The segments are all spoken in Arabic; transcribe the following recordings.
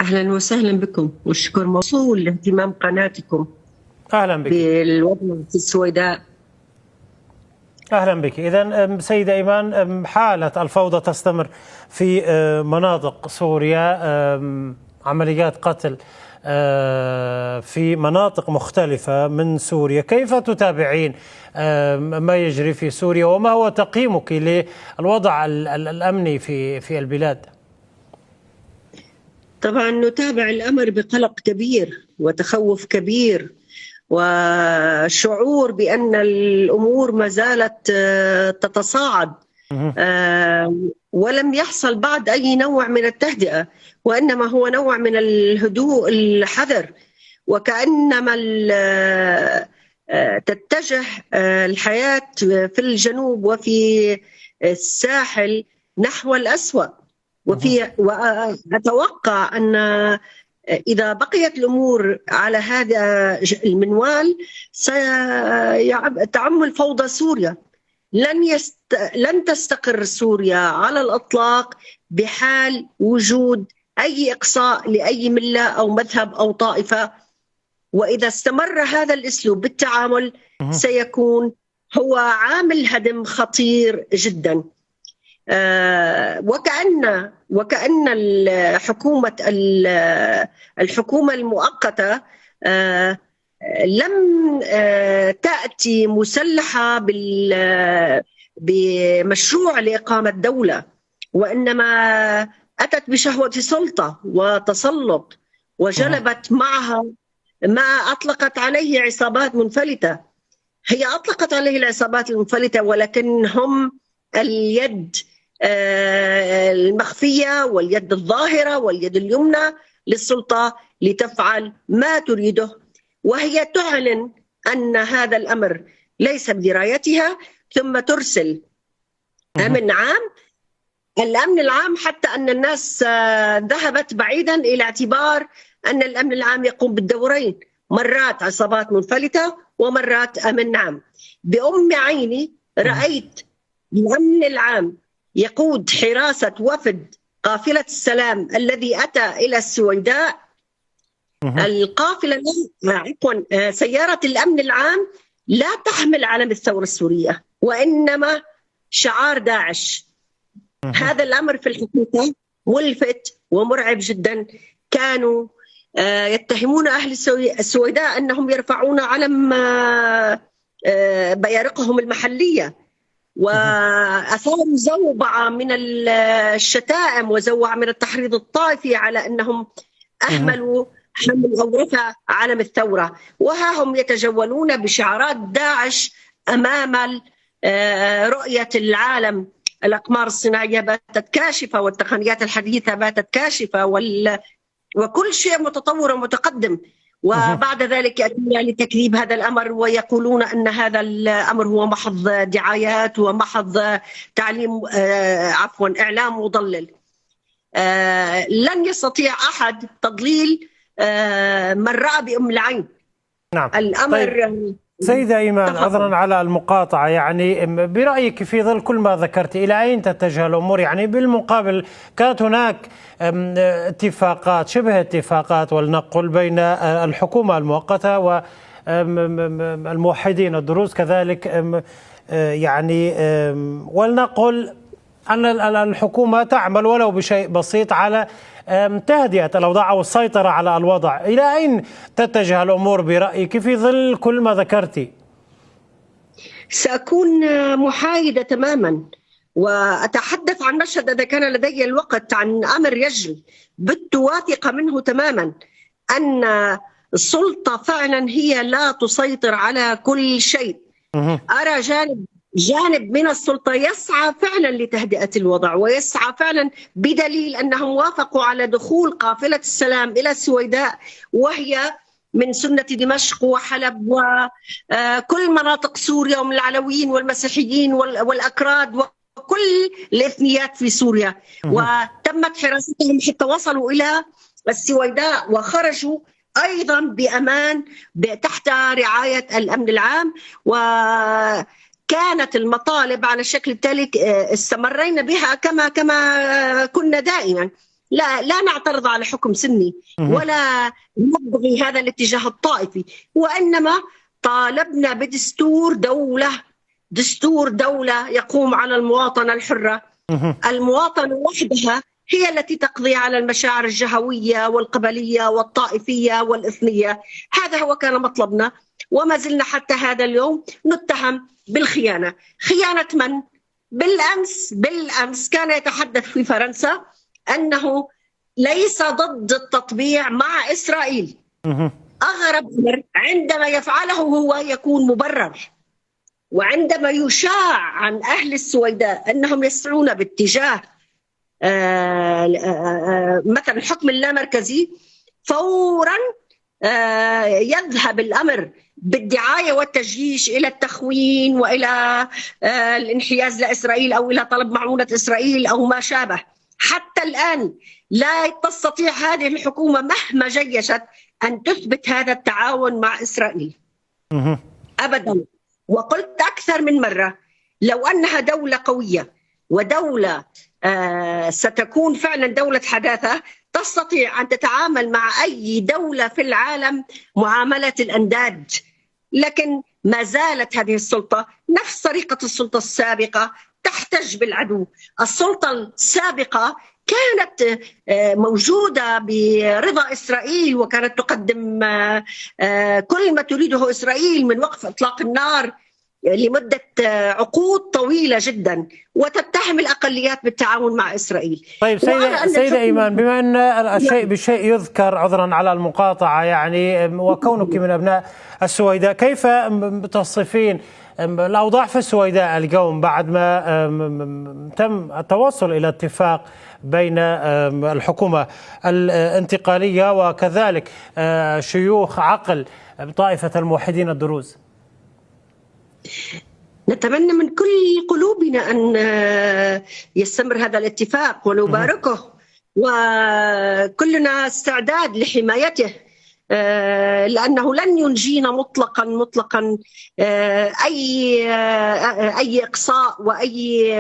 أهلا وسهلا بكم، والشكر موصول لاهتمام قناتكم أهلا بك. بالوضع في السويداء. أهلا بك. إذن سيدة إيمان، حالة الفوضى تستمر في مناطق سوريا، عمليات قتل في مناطق مختلفة من سوريا. كيف تتابعين ما يجري في سوريا، وما هو تقييمك للوضع الأمني في البلاد؟ طبعا نتابع الأمر بقلق كبير وتخوف كبير، وشعور بأن الأمور ما زالت تتصاعد، ولم يحصل بعد أي نوع من التهدئة، وإنما هو نوع من الهدوء الحذر، وكأنما تتجه الحياة في الجنوب وفي الساحل نحو الأسوأ. وأتوقع أن إذا بقيت الأمور على هذا المنوال سيعم الفوضى سوريا. لن تستقر سوريا على الإطلاق بحال وجود أي إقصاء لأي ملة أو مذهب أو طائفة، وإذا استمر هذا الأسلوب بالتعامل سيكون هو عامل هدم خطير جدا. وكأن الحكومة المؤقتة لم تأتي مسلحة بمشروع لإقامة دولة، وإنما أتت بشهوة سلطة وتسلط، وجلبت معها ما أطلقت عليه عصابات منفلتة. هي أطلقت عليه العصابات المنفلتة، ولكن هم اليد المخفية واليد الظاهرة واليد اليمنى للسلطة لتفعل ما تريده، وهي تعلن أن هذا الأمر ليس بدرايتها، ثم ترسل أمن عام. الأمن العام، حتى أن الناس ذهبت بعيدا إلى اعتبار أن الأمن العام يقوم بالدورين، مرات عصابات منفلتة ومرات أمن عام. بأم عيني رأيت الأمن العام يقود حراسة وفد قافلة السلام الذي أتى إلى السويداء. القافلة سيارة الأمن العام لا تحمل علم الثورة السورية، وإنما شعار داعش. هذا الأمر في الحقيقة ملفت ومرعب جدا. كانوا يتهمون أهل السويداء أنهم يرفعون علم بيارقهم المحلية، وأثاروا زوبعة من الشتائم وزوبعة من التحريض الطائفي على أنهم أهملوا حمل أو رفع علم الثورة، وها هم يتجولون بشعارات داعش أمام رؤية العالم. الأقمار الصناعية باتت كاشفة، والتقنيات الحديثة باتت كاشفة، وكل شيء متطور ومتقدم. وبعد ذلك يأتون لتكذيب هذا الأمر ويقولون أن هذا الأمر هو محض دعايات ومحض تعليم إعلام مضلل. لن يستطيع أحد تضليل من رأى بأم العين. نعم. الأمر طيب. سيدة إيمان، عذرا على المقاطعة، يعني برأيك في ظل كل ما ذكرت إلى أين تتجه الأمور؟ يعني بالمقابل كانت هناك اتفاقات، شبه اتفاقات ولنقل، بين الحكومة المؤقتة والموحدين الدروز كذلك، يعني ولنقل أن الحكومة تعمل ولو بشيء بسيط على تهدئة الأوضاع أو السيطرة على الوضع. إلى أين تتجه الأمور برأيك في ظل كل ما ذكرتي؟ سأكون محايدة تماما، وأتحدث عن مشهد إذا كان لدي الوقت، عن أمر يجري. بت واثقة منه تماما أن السلطة فعلا هي لا تسيطر على كل شيء. أرى جانب من السلطة يسعى فعلا لتهدئة الوضع، ويسعى فعلا بدليل أنهم وافقوا على دخول قافلة السلام إلى السويداء، وهي من سنة دمشق وحلب وكل مناطق سوريا، ومن العلويين والمسيحيين والأكراد وكل الإثنيات في سوريا. وتمت حراستهم حتى وصلوا إلى السويداء، وخرجوا أيضا بأمان تحت رعاية الأمن العام. كانت المطالب على الشكل التالي استمرينا بها كما كنا دائما، لا نعترض على حكم سني ولا نبغي هذا الاتجاه الطائفي، وإنما طالبنا بدستور دولة يقوم على المواطنة الحرة. المواطنة وحدها هي التي تقضي على المشاعر الجهوية والقبلية والطائفية والإثنية. هذا هو كان مطلبنا، وما زلنا حتى هذا اليوم نتهم بالخيانة. خيانة من؟ بالأمس كان يتحدث في فرنسا أنه ليس ضد التطبيع مع إسرائيل. أغرب أمر عندما يفعله هو يكون مبرر، وعندما يشاع عن أهل السويداء أنهم يسعون باتجاه مثلا الحكم اللامركزي، فورا يذهب الأمر بالدعاية والتجيش إلى التخوين وإلى الانحياز لإسرائيل أو إلى طلب معونة إسرائيل أو ما شابه. حتى الآن لا تستطيع هذه الحكومة مهما جيشت أن تثبت هذا التعاون مع إسرائيل أبدا. وقلت أكثر من مرة، لو أنها دولة قوية ودولة ستكون فعلا دولة حداثة تستطيع أن تتعامل مع أي دولة في العالم معاملة الأنداد، لكن ما زالت هذه السلطة نفس طريقة السلطة السابقة تحتج بالعدو. السلطة السابقة كانت موجودة برضا إسرائيل، وكانت تقدم كل ما تريده إسرائيل من وقف إطلاق النار لمدة عقود طويلة جدا، وتتهم الأقليات بالتعاون مع إسرائيل. طيب سيدة إيمان، بما أن الشيء بالشيء يذكر، عذرا على المقاطعة يعني، وكونك من أبناء السويداء، كيف تصفين الأوضاع في السويداء اليوم بعد ما تم التوصل إلى اتفاق بين الحكومة الانتقالية وكذلك شيوخ عقل طائفة الموحدين الدروز؟ نتمنى من كل قلوبنا أن يستمر هذا الاتفاق ونباركه، وكلنا استعداد لحمايته، لأنه لن ينجينا مطلقا أي إقصاء وأي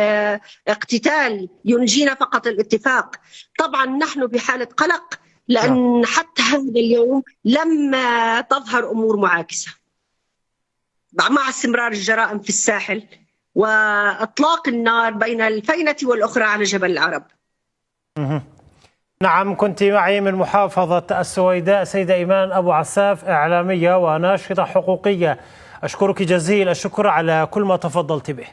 اقتتال. ينجينا فقط الاتفاق. طبعا نحن بحالة قلق، لأن حتى هذا اليوم لم تظهر أمور معاكسة مع استمرار الجرائم في الساحل وإطلاق النار بين الفينة والأخرى على جبل العرب. نعم، كنت معي من محافظة السويداء سيدة إيمان أبو عساف، إعلامية وناشطة حقوقية. أشكرك جزيل الشكر على كل ما تفضلت به.